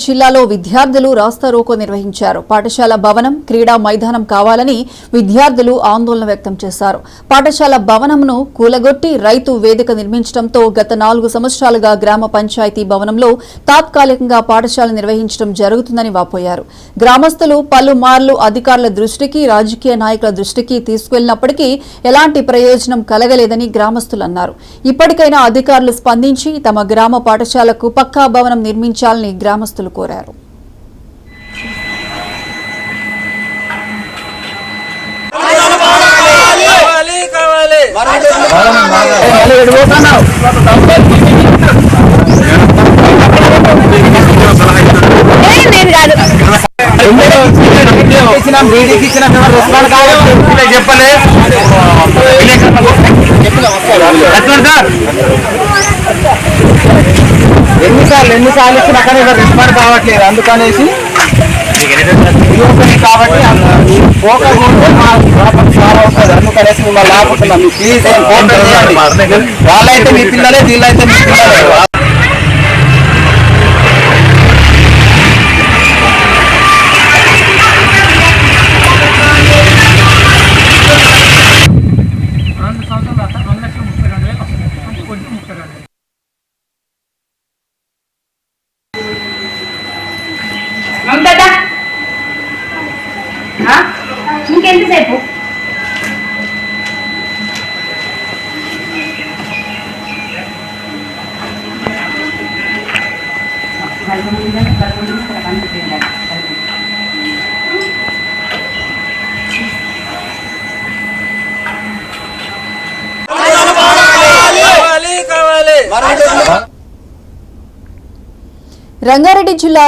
జిల్లాలో విద్యార్థులు రాస్తా రోకో నిర్వహించారు. పాఠశాల భవనం, క్రీడా మైదానం కావాలని విద్యార్థులు ఆందోళన వ్యక్తం చేశారు. పాఠశాల భవనంను కూలగొట్టి రైతు వేదిక నిర్మించడంతో గత 4 సంవత్సరాలుగా గ్రామ పంచాయతీ భవనంలో తాత్కాలికంగా పాఠశాల నిర్వహించడం జరుగుతుందని వాపోయారు. గ్రామస్తులు పలుమార్లు అధికారుల దృష్టికి, రాజకీయ నాయకుల దృష్టికి తీసుకెళ్లినప్పటికీ ఎలాంటి ప్రయోజనం కలగలేదని గ్రామస్తులు అన్నారు. ఇప్పటికైనా అధికారులు స్పందించి తమ గ్రామ పాఠశాలకు పక్కా భవనం నిర్మించాలని గ్రామస్తులు కోరారు. ఎన్నిసార్లు ఇచ్చినా కానీ రెస్పాండ్ కావట్లేదు. అందుకనేసి కాబట్టి పోకపోతే మా చాలా వస్తుంది. అందుకనేసి మిమ్మల్ని ఆపుతున్నాం. ప్లీజ్ వాళ్ళైతే మీ పిల్లలే, వీళ్ళైతే మీ పిల్లలే. ఇంకెంతసేపు రంగారెడ్డి జిల్లా